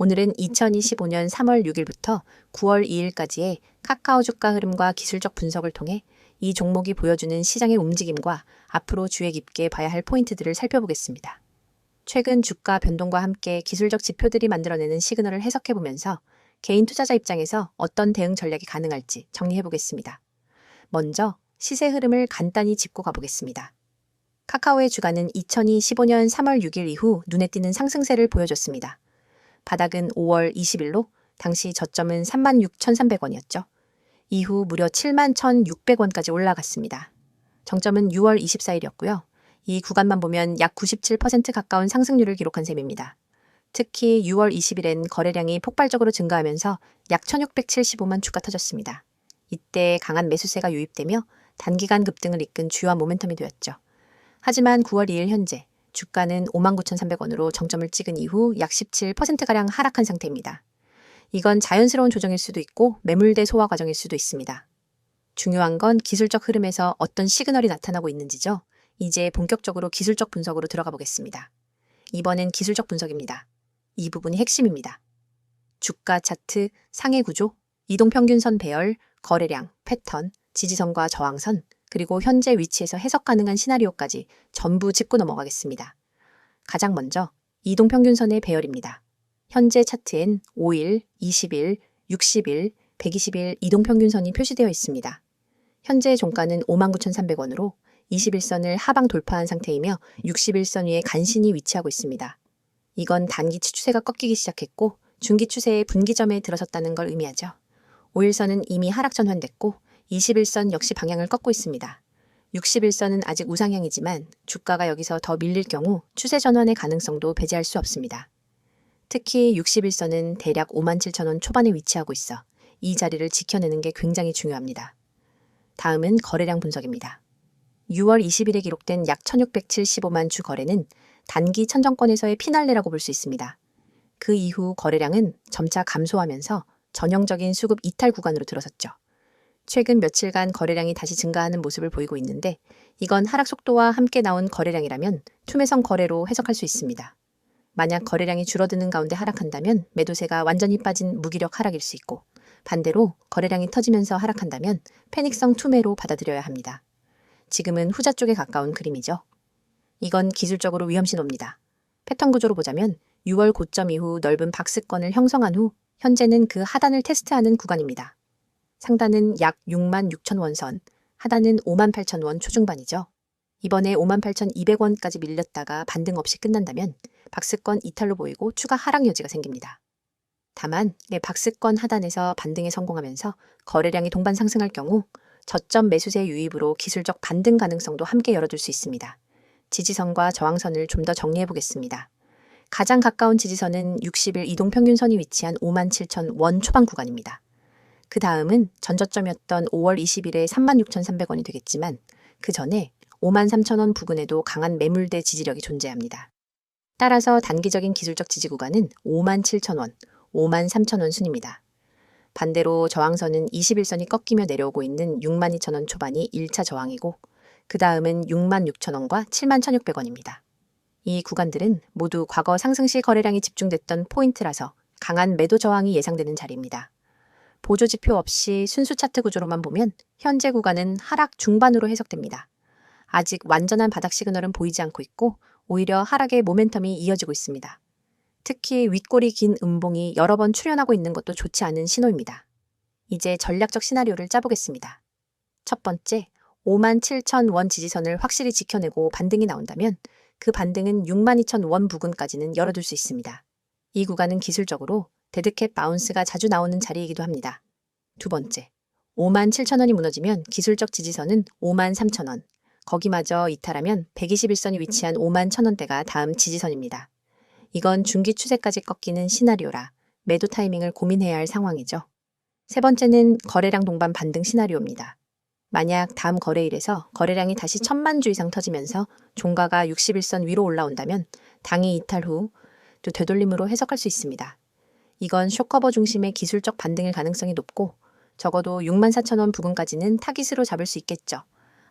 오늘은 2025년 3월 6일부터 9월 2일까지의 카카오 주가 흐름과 기술적 분석을 통해 이 종목이 보여주는 시장의 움직임과 앞으로 주의 깊게 봐야 할 포인트들을 살펴보겠습니다. 최근 주가 변동과 함께 기술적 지표들이 만들어내는 시그널을 해석해보면서 개인 투자자 입장에서 어떤 대응 전략이 가능할지 정리해보겠습니다. 먼저 시세 흐름을 간단히 짚고 가보겠습니다. 카카오의 주가는 2025년 3월 6일 이후 눈에 띄는 상승세를 보여줬습니다. 바닥은 5월 20일로 당시 저점은 36,300원이었죠. 이후 무려 71,600원까지 올라갔습니다. 정점은 6월 24일이었고요. 이 구간만 보면 약 97% 가까운 상승률을 기록한 셈입니다. 특히 6월 20일엔 거래량이 폭발적으로 증가하면서 약 1,675만 주가 터졌습니다. 이때 강한 매수세가 유입되며 단기간 급등을 이끈 주요한 모멘텀이 되었죠. 하지만 9월 2일 현재 주가는 59,300원으로 정점을 찍은 이후 약 17%가량 하락한 상태입니다. 이건 자연스러운 조정일 수도 있고 매물대 소화 과정일 수도 있습니다. 중요한 건 기술적 흐름에서 어떤 시그널이 나타나고 있는지죠. 이제 본격적으로 기술적 분석으로 들어가 보겠습니다. 이번엔 기술적 분석입니다. 이 부분이 핵심입니다. 주가 차트, 상해 구조, 이동평균선 배열, 거래량, 패턴, 지지선과 저항선, 그리고 현재 위치에서 해석 가능한 시나리오까지 전부 짚고 넘어가겠습니다. 가장 먼저 이동평균선의 배열입니다. 현재 차트엔 5일, 20일, 60일, 120일 이동평균선이 표시되어 있습니다. 현재 종가는 59,300원으로 21선을 하방 돌파한 상태이며 61선 위에 간신히 위치하고 있습니다. 이건 단기치 추세가 꺾이기 시작했고 중기 추세의 분기점에 들어섰다는 걸 의미하죠. 5일선은 이미 하락 전환됐고 21선 역시 방향을 꺾고 있습니다. 61선은 아직 우상향이지만 주가가 여기서 더 밀릴 경우 추세 전환의 가능성도 배제할 수 없습니다. 특히 61선은 대략 57,000원 초반에 위치하고 있어 이 자리를 지켜내는 게 굉장히 중요합니다. 다음은 거래량 분석입니다. 6월 20일에 기록된 약 1,675만 주 거래는 단기 천정권에서의 피날레라고 볼 수 있습니다. 그 이후 거래량은 점차 감소하면서 전형적인 수급 이탈 구간으로 들어섰죠. 최근 며칠간 거래량이 다시 증가하는 모습을 보이고 있는데 이건 하락 속도와 함께 나온 거래량이라면 투매성 거래로 해석할 수 있습니다. 만약 거래량이 줄어드는 가운데 하락한다면 매도세가 완전히 빠진 무기력 하락일 수 있고 반대로 거래량이 터지면서 하락한다면 패닉성 투매로 받아들여야 합니다. 지금은 후자 쪽에 가까운 그림이죠. 이건 기술적으로 위험 신호입니다. 패턴 구조로 보자면 6월 고점 이후 넓은 박스권을 형성한 후 현재는 그 하단을 테스트하는 구간입니다. 상단은 약 66,000원 선, 하단은 58,000원 초중반이죠. 이번에 58,200원까지 밀렸다가 반등 없이 끝난다면 박스권 이탈로 보이고 추가 하락 여지가 생깁니다. 다만 박스권 하단에서 반등에 성공하면서 거래량이 동반 상승할 경우 저점 매수세 유입으로 기술적 반등 가능성도 함께 열어둘 수 있습니다. 지지선과 저항선을 좀 더 정리해 보겠습니다. 가장 가까운 지지선은 60일 이동평균선이 위치한 57,000원 초반 구간입니다. 그 다음은 전저점이었던 5월 20일에 36,300원이 되겠지만 그 전에 53,000원 부근에도 강한 매물대 지지력이 존재합니다. 따라서 단기적인 기술적 지지 구간은 57,000원, 53,000원 순입니다. 반대로 저항선은 21선이 꺾이며 내려오고 있는 62,000원 초반이 1차 저항이고 그 다음은 66,000원과 71,600원입니다. 이 구간들은 모두 과거 상승시 거래량이 집중됐던 포인트라서 강한 매도 저항이 예상되는 자리입니다. 보조 지표 없이 순수 차트 구조로만 보면 현재 구간은 하락 중반으로 해석됩니다. 아직 완전한 바닥 시그널은 보이지 않고 있고 오히려 하락의 모멘텀이 이어지고 있습니다. 특히 윗골이 긴 음봉이 여러 번 출현하고 있는 것도 좋지 않은 신호입니다. 이제 전략적 시나리오를 짜보겠습니다. 첫 번째, 57,000원 지지선을 확실히 지켜내고 반등이 나온다면 그 반등은 62,000원 부근까지는 열어둘 수 있습니다. 이 구간은 기술적으로 데드캣 바운스가 자주 나오는 자리이기도 합니다. 두 번째, 57,000원이 무너지면 기술적 지지선은 53,000원, 거기마저 이탈하면 121선이 위치한 51,000원대가 다음 지지선입니다. 이건 중기 추세까지 꺾이는 시나리오라 매도 타이밍을 고민해야 할 상황이죠. 세 번째는 거래량 동반 반등 시나리오입니다. 만약 다음 거래일에서 거래량이 다시 1,000만 주 이상 터지면서 종가가 61선 위로 올라온다면 당일 이탈 후 또 되돌림으로 해석할 수 있습니다. 이건 쇼커버 중심의 기술적 반등일 가능성이 높고 적어도 64,000원 부근까지는 타깃으로 잡을 수 있겠죠.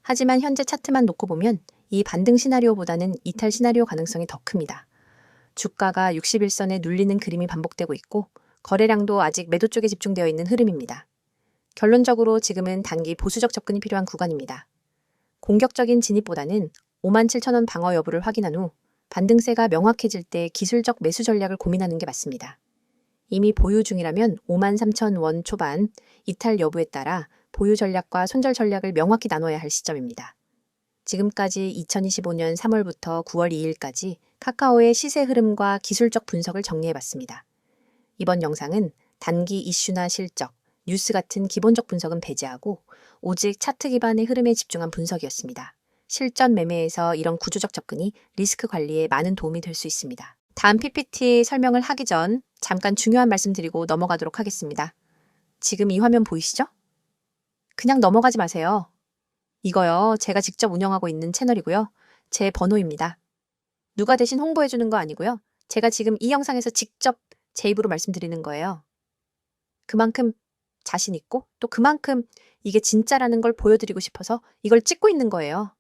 하지만 현재 차트만 놓고 보면 이 반등 시나리오보다는 이탈 시나리오 가능성이 더 큽니다. 주가가 60일선에 눌리는 그림이 반복되고 있고 거래량도 아직 매도 쪽에 집중되어 있는 흐름입니다. 결론적으로 지금은 단기 보수적 접근이 필요한 구간입니다. 공격적인 진입보다는 57,000원 방어 여부를 확인한 후 반등세가 명확해질 때 기술적 매수 전략을 고민하는 게 맞습니다. 이미 보유 중이라면 53,000원 초반 이탈 여부에 따라 보유 전략과 손절 전략을 명확히 나눠야 할 시점입니다. 지금까지 2025년 3월부터 9월 2일까지 카카오의 시세 흐름과 기술적 분석을 정리해봤습니다. 이번 영상은 단기 이슈나 실적, 뉴스 같은 기본적 분석은 배제하고 오직 차트 기반의 흐름에 집중한 분석이었습니다. 실전 매매에서 이런 구조적 접근이 리스크 관리에 많은 도움이 될 수 있습니다. 다음 PPT 설명을 하기 전 잠깐 중요한 말씀 드리고 넘어가도록 하겠습니다. 지금 이 화면 보이시죠? 그냥 넘어가지 마세요. 이거요, 제가 직접 운영하고 있는 채널이고요. 제 번호입니다. 누가 대신 홍보해주는 거 아니고요. 제가 지금 이 영상에서 직접 제 입으로 말씀드리는 거예요. 그만큼 자신 있고 또 그만큼 이게 진짜라는 걸 보여드리고 싶어서 이걸 찍고 있는 거예요.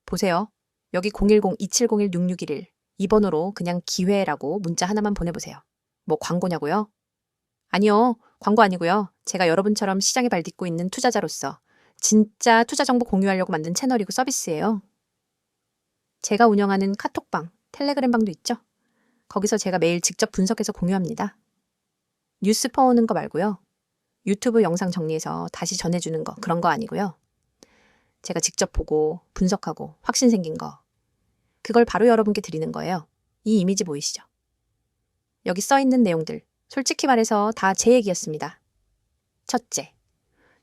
보세요. 여기 010-2701-6611 이 번호로 그냥 기회라고 문자 하나만 보내보세요. 뭐 광고냐고요? 아니요. 광고 아니고요. 제가 여러분처럼 시장에 발 딛고 있는 투자자로서 진짜 투자 정보 공유하려고 만든 채널이고 서비스예요. 제가 운영하는 카톡방, 텔레그램방도 있죠? 거기서 제가 매일 직접 분석해서 공유합니다. 뉴스 퍼오는 거 말고요. 유튜브 영상 정리해서 다시 전해주는 거, 그런 거 아니고요. 제가 직접 보고 분석하고 확신 생긴 거. 그걸 바로 여러분께 드리는 거예요. 이 이미지 보이시죠? 여기 써있는 내용들, 솔직히 말해서 다 제 얘기였습니다. 첫째,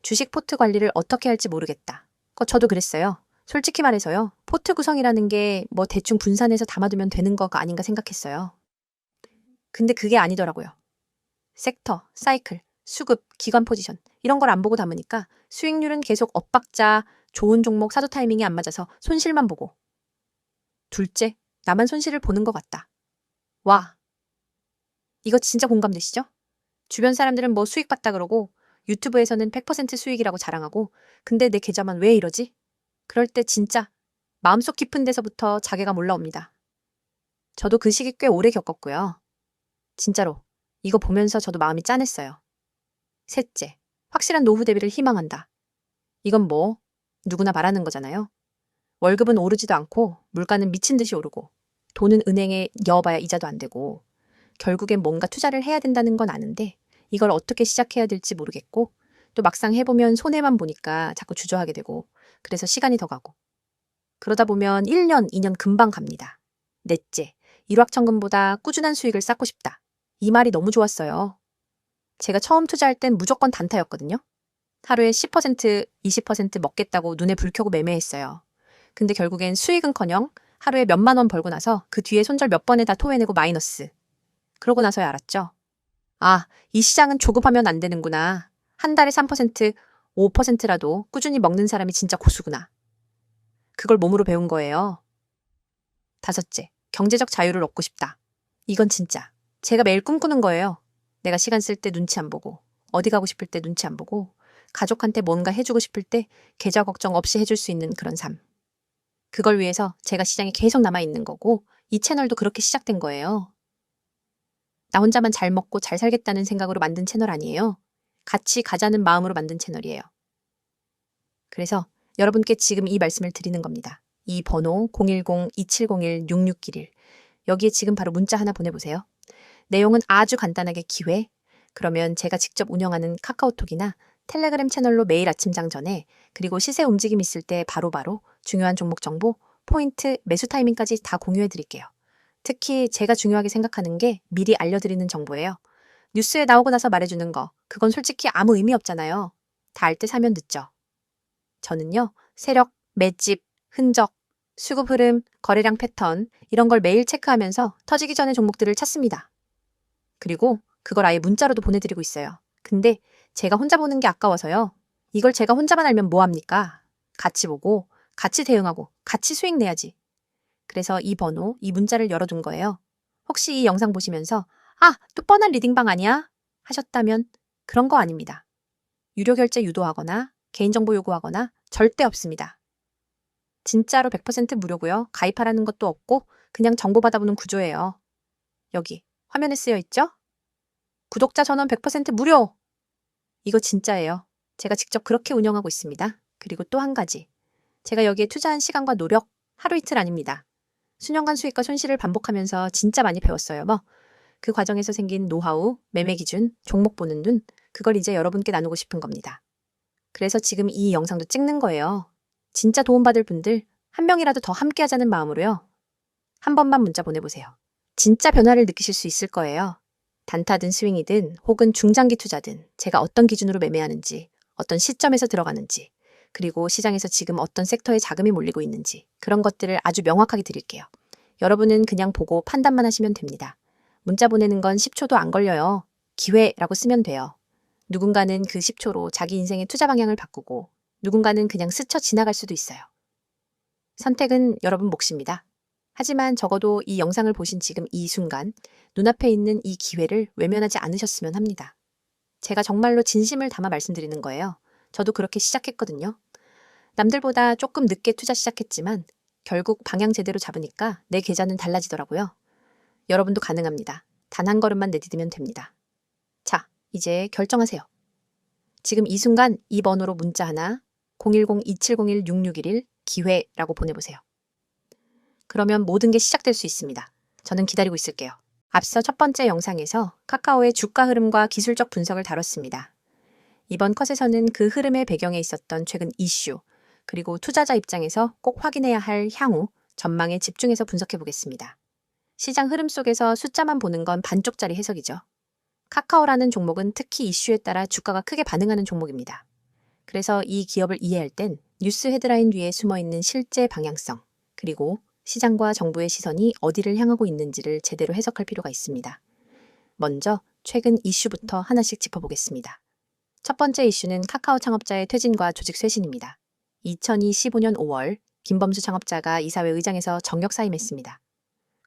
주식 포트 관리를 어떻게 할지 모르겠다. 저도 그랬어요. 솔직히 말해서요. 포트 구성이라는 게 뭐 대충 분산해서 담아두면 되는 거가 아닌가 생각했어요. 근데 그게 아니더라고요. 섹터, 사이클, 수급, 기관 포지션 이런 걸 안 보고 담으니까 수익률은 계속 엇박자, 좋은 종목 사도 타이밍이 안 맞아서 손실만 보고. 둘째, 나만 손실을 보는 것 같다. 와, 이거 진짜 공감되시죠? 주변 사람들은 뭐 수익 봤다 그러고 유튜브에서는 100% 수익이라고 자랑하고 근데 내 계좌만 왜 이러지? 그럴 때 진짜 마음속 깊은 데서부터 자괴감 올라옵니다. 저도 그 시기 꽤 오래 겪었고요. 진짜로 이거 보면서 저도 마음이 짠했어요. 셋째, 확실한 노후 대비를 희망한다. 이건 뭐 누구나 말하는 거잖아요. 월급은 오르지도 않고 물가는 미친 듯이 오르고 돈은 은행에 넣어봐야 이자도 안 되고 결국엔 뭔가 투자를 해야 된다는 건 아는데 이걸 어떻게 시작해야 될지 모르겠고 또 막상 해보면 손해만 보니까 자꾸 주저하게 되고 그래서 시간이 더 가고 그러다 보면 1년, 2년 금방 갑니다. 넷째, 일확천금보다 꾸준한 수익을 쌓고 싶다. 이 말이 너무 좋았어요. 제가 처음 투자할 땐 무조건 단타였거든요. 하루에 10%, 20% 먹겠다고 눈에 불 켜고 매매했어요. 근데 결국엔 수익은커녕 하루에 몇만 원 벌고 나서 그 뒤에 손절 몇 번에 다 토해내고 마이너스. 그러고 나서야 알았죠. 아, 이 시장은 조급하면 안 되는구나. 한 달에 3%, 5%라도 꾸준히 먹는 사람이 진짜 고수구나. 그걸 몸으로 배운 거예요. 다섯째, 경제적 자유를 얻고 싶다. 이건 진짜 제가 매일 꿈꾸는 거예요. 내가 시간 쓸 때 눈치 안 보고 어디 가고 싶을 때 눈치 안 보고 가족한테 뭔가 해주고 싶을 때 계좌 걱정 없이 해줄 수 있는 그런 삶. 그걸 위해서 제가 시장에 계속 남아있는 거고 이 채널도 그렇게 시작된 거예요. 나 혼자만 잘 먹고 잘 살겠다는 생각으로 만든 채널 아니에요. 같이 가자는 마음으로 만든 채널이에요. 그래서 여러분께 지금 이 말씀을 드리는 겁니다. 이 번호 010-2701-6611 여기에 지금 바로 문자 하나 보내보세요. 내용은 아주 간단하게 기회, 그러면 제가 직접 운영하는 카카오톡이나 텔레그램 채널로 매일 아침장 전에 그리고 시세 움직임 있을 때 바로바로 중요한 종목 정보, 포인트, 매수 타이밍까지 다 공유해 드릴게요. 특히 제가 중요하게 생각하는 게 미리 알려드리는 정보예요. 뉴스에 나오고 나서 말해주는 거, 그건 솔직히 아무 의미 없잖아요. 다 알 때 사면 늦죠. 저는요, 세력, 맷집, 흔적, 수급 흐름, 거래량 패턴 이런 걸 매일 체크하면서 터지기 전에 종목들을 찾습니다. 그리고 그걸 아예 문자로도 보내드리고 있어요. 근데 제가 혼자 보는 게 아까워서요. 이걸 제가 혼자만 알면 뭐합니까? 같이 보고, 같이 대응하고, 같이 수익 내야지. 그래서 이 번호, 이 문자를 열어둔 거예요. 혹시 이 영상 보시면서 아, 또 뻔한 리딩방 아니야? 하셨다면 그런 거 아닙니다. 유료 결제 유도하거나 개인정보 요구하거나 절대 없습니다. 진짜로 100% 무료고요. 가입하라는 것도 없고 그냥 정보 받아보는 구조예요. 여기 화면에 쓰여 있죠? 구독자 전원 100% 무료! 이거 진짜예요. 제가 직접 그렇게 운영하고 있습니다. 그리고 또 한 가지. 제가 여기에 투자한 시간과 노력 하루 이틀 아닙니다. 수년간 수익과 손실을 반복하면서 진짜 많이 배웠어요. 그 과정에서 생긴 노하우, 매매 기준, 종목 보는 눈, 그걸 이제 여러분께 나누고 싶은 겁니다. 그래서 지금 이 영상도 찍는 거예요. 진짜 도움받을 분들 한 명이라도 더 함께 하자는 마음으로요. 한 번만 문자 보내보세요. 진짜 변화를 느끼실 수 있을 거예요. 단타든 스윙이든 혹은 중장기 투자든 제가 어떤 기준으로 매매하는지, 어떤 시점에서 들어가는지, 그리고 시장에서 지금 어떤 섹터에 자금이 몰리고 있는지 그런 것들을 아주 명확하게 드릴게요. 여러분은 그냥 보고 판단만 하시면 됩니다. 문자 보내는 건 10초도 안 걸려요. 기회라고 쓰면 돼요. 누군가는 그 10초로 자기 인생의 투자 방향을 바꾸고 누군가는 그냥 스쳐 지나갈 수도 있어요. 선택은 여러분 몫입니다. 하지만 적어도 이 영상을 보신 지금 이 순간 눈앞에 있는 이 기회를 외면하지 않으셨으면 합니다. 제가 정말로 진심을 담아 말씀드리는 거예요. 저도 그렇게 시작했거든요. 남들보다 조금 늦게 투자 시작했지만 결국 방향 제대로 잡으니까 내 계좌는 달라지더라고요. 여러분도 가능합니다. 단 한 걸음만 내디디면 됩니다. 자, 이제 결정하세요. 지금 이 순간 이 번호로 문자 하나 010-2701-6611 기회라고 보내보세요. 그러면 모든 게 시작될 수 있습니다. 저는 기다리고 있을게요. 앞서 첫 번째 영상에서 카카오의 주가 흐름과 기술적 분석을 다뤘습니다. 이번 컷에서는 그 흐름의 배경에 있었던 최근 이슈, 그리고 투자자 입장에서 꼭 확인해야 할 향후, 전망에 집중해서 분석해 보겠습니다. 시장 흐름 속에서 숫자만 보는 건 반쪽짜리 해석이죠. 카카오라는 종목은 특히 이슈에 따라 주가가 크게 반응하는 종목입니다. 그래서 이 기업을 이해할 땐 뉴스 헤드라인 뒤에 숨어있는 실제 방향성, 그리고 시장과 정부의 시선이 어디를 향하고 있는지를 제대로 해석할 필요가 있습니다. 먼저 최근 이슈부터 하나씩 짚어보겠습니다. 첫 번째 이슈는 카카오 창업자의 퇴진과 조직 쇄신입니다. 2015년 5월 김범수 창업자가 이사회 의장에서 정격 사임했습니다.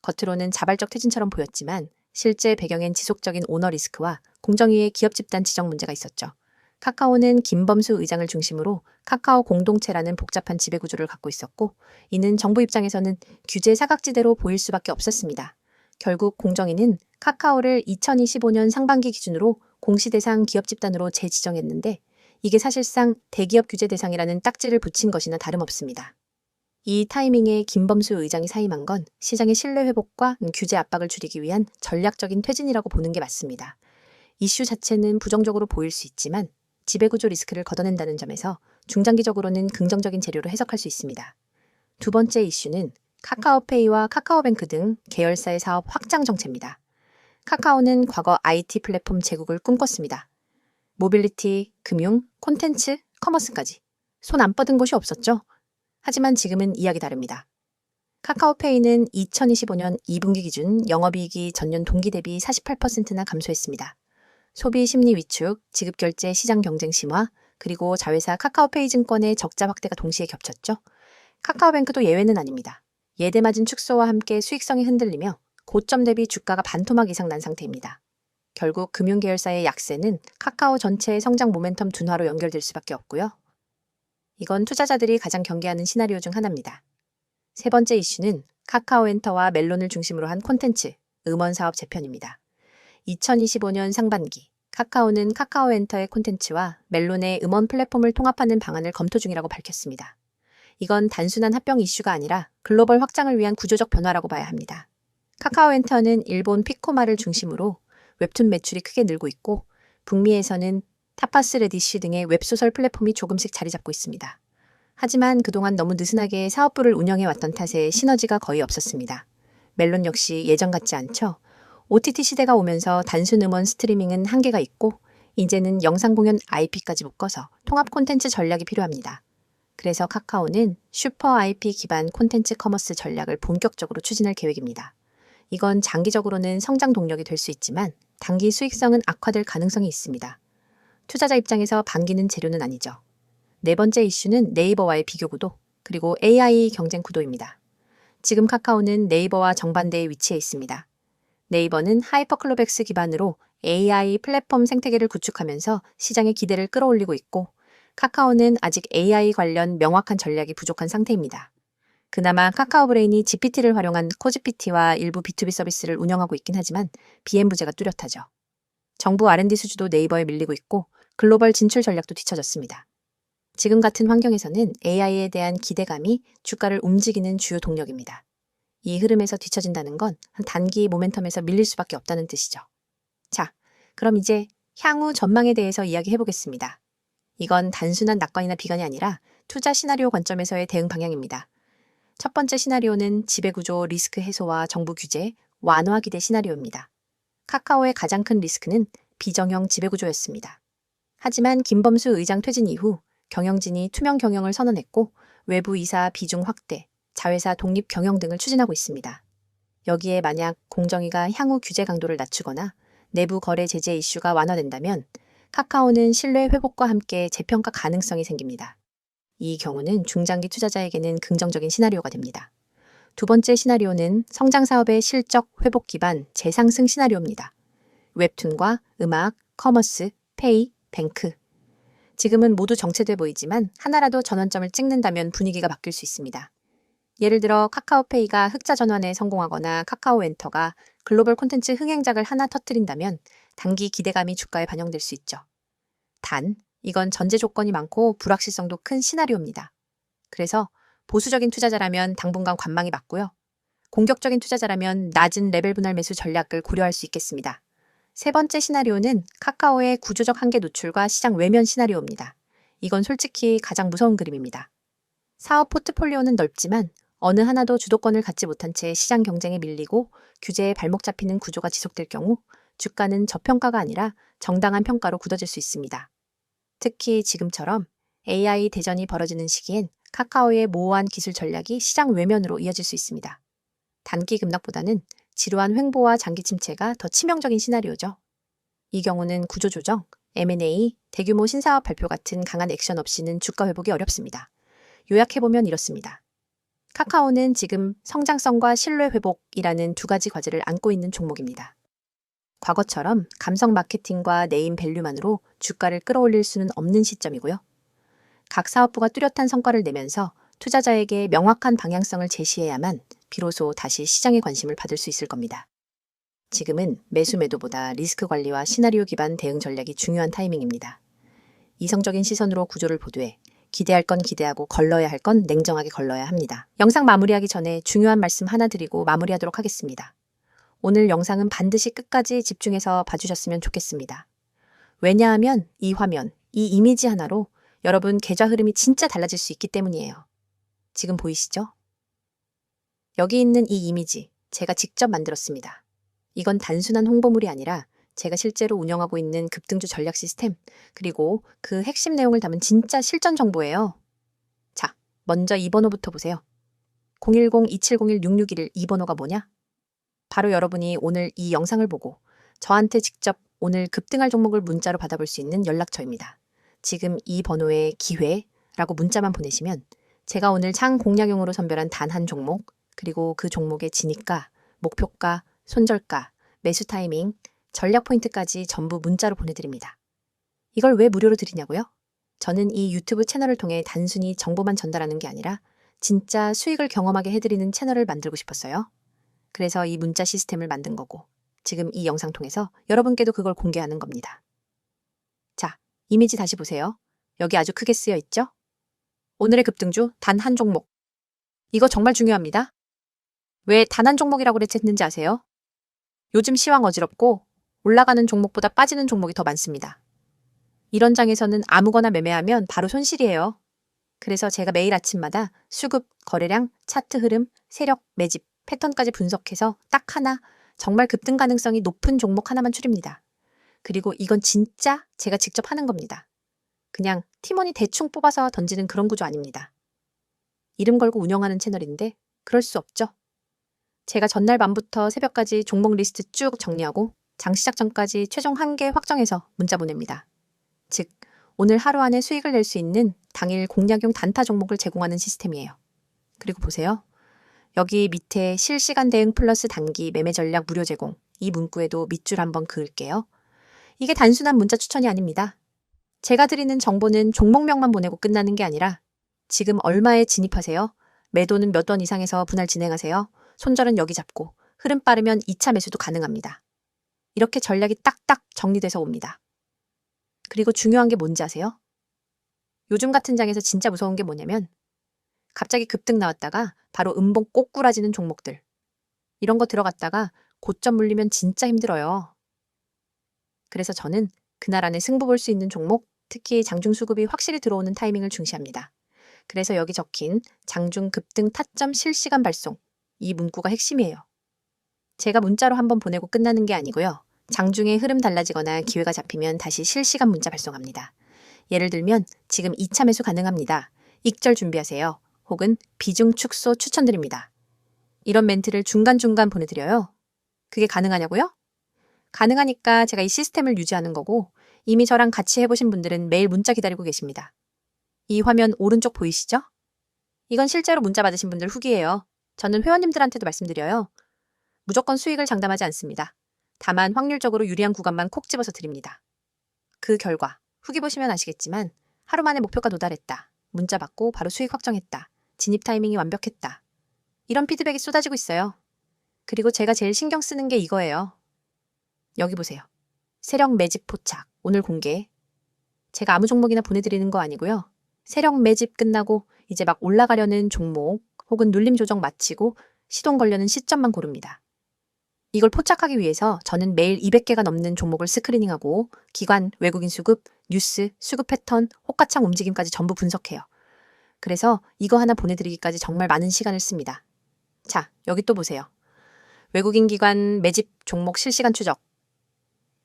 겉으로는 자발적 퇴진처럼 보였지만 실제 배경엔 지속적인 오너 리스크와 공정위의 기업 집단 지정 문제가 있었죠. 카카오는 김범수 의장을 중심으로 카카오 공동체라는 복잡한 지배구조를 갖고 있었고 이는 정부 입장에서는 규제 사각지대로 보일 수밖에 없었습니다. 결국 공정위는 카카오를 2025년 상반기 기준으로 공시대상 기업 집단으로 재지정했는데 이게 사실상 대기업 규제 대상이라는 딱지를 붙인 것이나 다름없습니다. 이 타이밍에 김범수 의장이 사임한 건 시장의 신뢰 회복과 규제 압박을 줄이기 위한 전략적인 퇴진이라고 보는 게 맞습니다. 이슈 자체는 부정적으로 보일 수 있지만 지배구조 리스크를 걷어낸다는 점에서 중장기적으로는 긍정적인 재료로 해석할 수 있습니다. 두 번째 이슈는 카카오페이와 카카오뱅크 등 계열사의 사업 확장 정체입니다. 카카오는 과거 IT 플랫폼 제국을 꿈꿨습니다. 모빌리티, 금융, 콘텐츠, 커머스까지 손 안 뻗은 곳이 없었죠. 하지만 지금은 이야기 다릅니다. 카카오페이는 2025년 2분기 기준 영업이익이 전년 동기 대비 48%나 감소했습니다. 소비 심리 위축, 지급결제 시장 경쟁 심화, 그리고 자회사 카카오페이 증권의 적자 확대가 동시에 겹쳤죠. 카카오뱅크도 예외는 아닙니다. 예대마진 축소와 함께 수익성이 흔들리며 고점 대비 주가가 반토막 이상 난 상태입니다. 결국 금융계열사의 약세는 카카오 전체의 성장 모멘텀 둔화로 연결될 수밖에 없고요. 이건 투자자들이 가장 경계하는 시나리오 중 하나입니다. 세 번째 이슈는 카카오엔터와 멜론을 중심으로 한 콘텐츠, 음원 사업 재편입니다. 2025년 상반기, 카카오는 카카오엔터의 콘텐츠와 멜론의 음원 플랫폼을 통합하는 방안을 검토 중이라고 밝혔습니다. 이건 단순한 합병 이슈가 아니라 글로벌 확장을 위한 구조적 변화라고 봐야 합니다. 카카오엔터는 일본 피코마를 중심으로 웹툰 매출이 크게 늘고 있고 북미에서는 타파스 레디쉬 등의 웹소설 플랫폼이 조금씩 자리 잡고 있습니다. 하지만 그동안 너무 느슨하게 사업부를 운영해왔던 탓에 시너지가 거의 없었습니다. 멜론 역시 예전 같지 않죠? OTT 시대가 오면서 단순 음원 스트리밍은 한계가 있고 이제는 영상 공연 IP까지 묶어서 통합 콘텐츠 전략이 필요합니다. 그래서 카카오는 슈퍼 IP 기반 콘텐츠 커머스 전략을 본격적으로 추진할 계획입니다. 이건 장기적으로는 성장 동력이 될 수 있지만 단기 수익성은 악화될 가능성이 있습니다. 투자자 입장에서 반기는 재료는 아니죠. 네 번째 이슈는 네이버와의 비교 구도, 그리고 AI 경쟁 구도입니다. 지금 카카오는 네이버와 정반대의 위치에 있습니다. 네이버는 하이퍼클로백스 기반으로 AI 플랫폼 생태계를 구축하면서 시장의 기대를 끌어올리고 있고 카카오는 아직 AI 관련 명확한 전략이 부족한 상태입니다. 그나마 카카오브레인이 GPT를 활용한 코GPT와 일부 B2B 서비스를 운영하고 있긴 하지만 BM 부재가 뚜렷하죠. 정부 R&D 수주도 네이버에 밀리고 있고 글로벌 진출 전략도 뒤처졌습니다. 지금 같은 환경에서는 AI에 대한 기대감이 주가를 움직이는 주요 동력입니다. 이 흐름에서 뒤처진다는 건 단기 모멘텀에서 밀릴 수밖에 없다는 뜻이죠. 자, 그럼 이제 향후 전망에 대해서 이야기해보겠습니다. 이건 단순한 낙관이나 비관이 아니라 투자 시나리오 관점에서의 대응 방향입니다. 첫 번째 시나리오는 지배구조 리스크 해소와 정부 규제, 완화 기대 시나리오입니다. 카카오의 가장 큰 리스크는 비정형 지배구조였습니다. 하지만 김범수 의장 퇴진 이후 경영진이 투명 경영을 선언했고 외부 이사 비중 확대, 자회사 독립 경영 등을 추진하고 있습니다. 여기에 만약 공정위가 향후 규제 강도를 낮추거나 내부 거래 제재 이슈가 완화된다면 카카오는 신뢰 회복과 함께 재평가 가능성이 생깁니다. 이 경우는 중장기 투자자에게는 긍정적인 시나리오가 됩니다. 두 번째 시나리오는 성장 사업의 실적 회복 기반 재상승 시나리오입니다. 웹툰과 음악, 커머스, 페이, 뱅크. 지금은 모두 정체돼 보이지만 하나라도 전환점을 찍는다면 분위기가 바뀔 수 있습니다. 예를 들어 카카오페이가 흑자 전환에 성공하거나 카카오엔터가 글로벌 콘텐츠 흥행작을 하나 터뜨린다면 단기 기대감이 주가에 반영될 수 있죠. 단, 이건 전제 조건이 많고 불확실성도 큰 시나리오입니다. 그래서 보수적인 투자자라면 당분간 관망이 맞고요. 공격적인 투자자라면 낮은 레벨 분할 매수 전략을 고려할 수 있겠습니다. 세 번째 시나리오는 카카오의 구조적 한계 노출과 시장 외면 시나리오입니다. 이건 솔직히 가장 무서운 그림입니다. 사업 포트폴리오는 넓지만 어느 하나도 주도권을 갖지 못한 채 시장 경쟁에 밀리고 규제에 발목 잡히는 구조가 지속될 경우 주가는 저평가가 아니라 정당한 평가로 굳어질 수 있습니다. 특히 지금처럼 AI 대전이 벌어지는 시기엔 카카오의 모호한 기술 전략이 시장 외면으로 이어질 수 있습니다. 단기 급락보다는 지루한 횡보와 장기 침체가 더 치명적인 시나리오죠. 이 경우는 구조조정, M&A, 대규모 신사업 발표 같은 강한 액션 없이는 주가 회복이 어렵습니다. 요약해보면 이렇습니다. 카카오는 지금 성장성과 신뢰 회복이라는 두 가지 과제를 안고 있는 종목입니다. 과거처럼 감성 마케팅과 네임 밸류만으로 주가를 끌어올릴 수는 없는 시점이고요. 각 사업부가 뚜렷한 성과를 내면서 투자자에게 명확한 방향성을 제시해야만 비로소 다시 시장의 관심을 받을 수 있을 겁니다. 지금은 매수 매도보다 리스크 관리와 시나리오 기반 대응 전략이 중요한 타이밍입니다. 이성적인 시선으로 구조를 보되 기대할 건 기대하고 걸러야 할 건 냉정하게 걸러야 합니다. 영상 마무리하기 전에 중요한 말씀 하나 드리고 마무리하도록 하겠습니다. 오늘 영상은 반드시 끝까지 집중해서 봐주셨으면 좋겠습니다. 왜냐하면 이 화면, 이 이미지 하나로 여러분 계좌 흐름이 진짜 달라질 수 있기 때문이에요. 지금 보이시죠? 여기 있는 이 이미지 제가 직접 만들었습니다. 이건 단순한 홍보물이 아니라 제가 실제로 운영하고 있는 급등주 전략 시스템, 그리고 그 핵심 내용을 담은 진짜 실전 정보예요. 자, 먼저 이 번호부터 보세요. 010-2701-661 이 번호가 뭐냐? 바로 여러분이 오늘 이 영상을 보고 저한테 직접 오늘 급등할 종목을 문자로 받아볼 수 있는 연락처입니다. 지금 이 번호에 기회라고 문자만 보내시면 제가 오늘 장 공략용으로 선별한 단 한 종목, 그리고 그 종목의 진입가, 목표가, 손절가, 매수 타이밍, 전략 포인트까지 전부 문자로 보내드립니다. 이걸 왜 무료로 드리냐고요? 저는 이 유튜브 채널을 통해 단순히 정보만 전달하는 게 아니라 진짜 수익을 경험하게 해드리는 채널을 만들고 싶었어요. 그래서 이 문자 시스템을 만든 거고 지금 이 영상 통해서 여러분께도 그걸 공개하는 겁니다. 자, 이미지 다시 보세요. 여기 아주 크게 쓰여 있죠? 오늘의 급등주 단 한 종목. 이거 정말 중요합니다. 왜 단 한 종목이라고 했는지 아세요? 요즘 시황 어지럽고 올라가는 종목보다 빠지는 종목이 더 많습니다. 이런 장에서는 아무거나 매매하면 바로 손실이에요. 그래서 제가 매일 아침마다 수급, 거래량, 차트 흐름, 세력, 매집, 패턴까지 분석해서 딱 하나 정말 급등 가능성이 높은 종목 하나만 추립니다. 그리고 이건 진짜 제가 직접 하는 겁니다. 그냥 팀원이 대충 뽑아서 던지는 그런 구조 아닙니다. 이름 걸고 운영하는 채널인데 그럴 수 없죠. 제가 전날 밤부터 새벽까지 종목 리스트 쭉 정리하고 장 시작 전까지 최종 한개 확정해서 문자 보냅니다. 즉, 오늘 하루 안에 수익을 낼 수 있는 당일 공략용 단타 종목을 제공하는 시스템이에요. 그리고 보세요. 여기 밑에 실시간 대응 플러스 단기 매매 전략 무료 제공, 이 문구에도 밑줄 한번 그을게요. 이게 단순한 문자 추천이 아닙니다. 제가 드리는 정보는 종목명만 보내고 끝나는 게 아니라 지금 얼마에 진입하세요? 매도는 몇 원 이상에서 분할 진행하세요. 손절은 여기 잡고 흐름 빠르면 2차 매수도 가능합니다. 이렇게 전략이 딱딱 정리돼서 옵니다. 그리고 중요한 게 뭔지 아세요? 요즘 같은 장에서 진짜 무서운 게 뭐냐면 갑자기 급등 나왔다가 바로 음봉 꼬꾸라지는 종목들. 이런 거 들어갔다가 고점 물리면 진짜 힘들어요. 그래서 저는 그날 안에 승부 볼 수 있는 종목, 특히 장중 수급이 확실히 들어오는 타이밍을 중시합니다. 그래서 여기 적힌 장중 급등 타점 실시간 발송. 이 문구가 핵심이에요. 제가 문자로 한번 보내고 끝나는 게 아니고요. 장중에 흐름 달라지거나 기회가 잡히면 다시 실시간 문자 발송합니다. 예를 들면 지금 2차 매수 가능합니다. 익절 준비하세요. 혹은 비중 축소 추천드립니다. 이런 멘트를 중간중간 보내드려요. 그게 가능하냐고요? 가능하니까 제가 이 시스템을 유지하는 거고 이미 저랑 같이 해보신 분들은 매일 문자 기다리고 계십니다. 이 화면 오른쪽 보이시죠? 이건 실제로 문자 받으신 분들 후기예요. 저는 회원님들한테도 말씀드려요. 무조건 수익을 장담하지 않습니다. 다만 확률적으로 유리한 구간만 콕 집어서 드립니다. 그 결과 후기 보시면 아시겠지만 하루 만에 목표가 도달했다. 문자 받고 바로 수익 확정했다. 진입 타이밍이 완벽했다. 이런 피드백이 쏟아지고 있어요. 그리고 제가 제일 신경 쓰는 게 이거예요. 여기 보세요. 세력 매집 포착. 오늘 공개. 제가 아무 종목이나 보내드리는 거 아니고요. 세력 매집 끝나고 이제 막 올라가려는 종목 혹은 눌림 조정 마치고 시동 걸려는 시점만 고릅니다. 이걸 포착하기 위해서 저는 매일 200개가 넘는 종목을 스크리닝하고 기관, 외국인 수급, 뉴스, 수급 패턴, 호가창 움직임까지 전부 분석해요. 그래서 이거 하나 보내드리기까지 정말 많은 시간을 씁니다. 자, 여기 또 보세요. 외국인 기관 매집 종목 실시간 추적.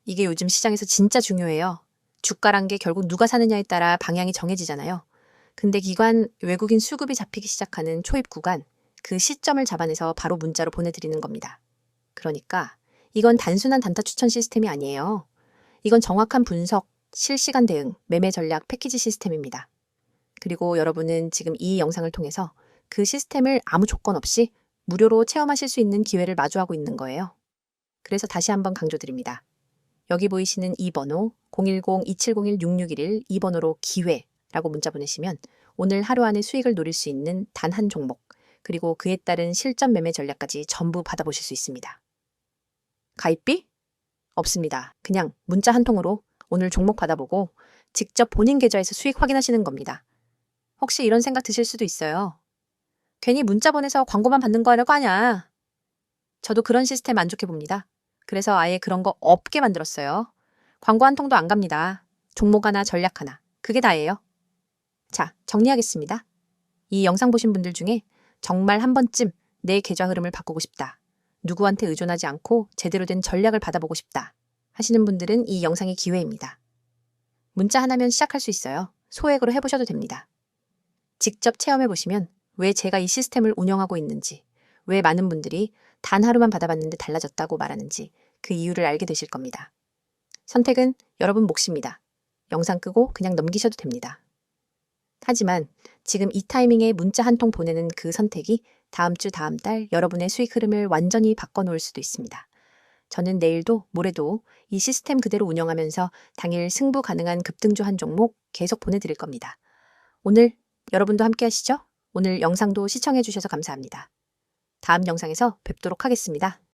이게 요즘 시장에서 진짜 중요해요. 주가란 게 결국 누가 사느냐에 따라 방향이 정해지잖아요. 근데 기관, 외국인 수급이 잡히기 시작하는 초입 구간, 그 시점을 잡아내서 바로 문자로 보내드리는 겁니다. 그러니까 이건 단순한 단타 추천 시스템이 아니에요. 이건 정확한 분석, 실시간 대응, 매매 전략 패키지 시스템입니다. 그리고 여러분은 지금 이 영상을 통해서 그 시스템을 아무 조건 없이 무료로 체험하실 수 있는 기회를 마주하고 있는 거예요. 그래서 다시 한번 강조드립니다. 여기 보이시는 이 번호 010-2701-6611 이 번호로 기회라고 문자 보내시면 오늘 하루 안에 수익을 노릴 수 있는 단 한 종목 그리고 그에 따른 실전 매매 전략까지 전부 받아보실 수 있습니다. 가입비? 없습니다. 그냥 문자 한 통으로 오늘 종목 받아보고 직접 본인 계좌에서 수익 확인하시는 겁니다. 혹시 이런 생각 드실 수도 있어요. 괜히 문자 보내서 광고만 받는 거라고 하냐. 저도 그런 시스템 안 좋게 봅니다. 그래서 아예 그런 거 없게 만들었어요. 광고 한 통도 안 갑니다. 종목 하나, 전략 하나. 그게 다예요. 자, 정리하겠습니다. 이 영상 보신 분들 중에 정말 한 번쯤 내 계좌 흐름을 바꾸고 싶다. 누구한테 의존하지 않고 제대로 된 전략을 받아보고 싶다. 하시는 분들은 이 영상이 기회입니다. 문자 하나면 시작할 수 있어요. 소액으로 해보셔도 됩니다. 직접 체험해보시면 왜 제가 이 시스템을 운영하고 있는지, 왜 많은 분들이 단 하루만 받아봤는데 달라졌다고 말하는지 그 이유를 알게 되실 겁니다. 선택은 여러분 몫입니다. 영상 끄고 그냥 넘기셔도 됩니다. 하지만 지금 이 타이밍에 문자 한 통 보내는 그 선택이 다음 주 다음 달 여러분의 수익 흐름을 완전히 바꿔놓을 수도 있습니다. 저는 내일도 모레도 이 시스템 그대로 운영하면서 당일 승부 가능한 급등주 한 종목 계속 보내드릴 겁니다. 오늘 여러분도 함께 하시죠? 오늘 영상도 시청해 주셔서 감사합니다. 다음 영상에서 뵙도록 하겠습니다.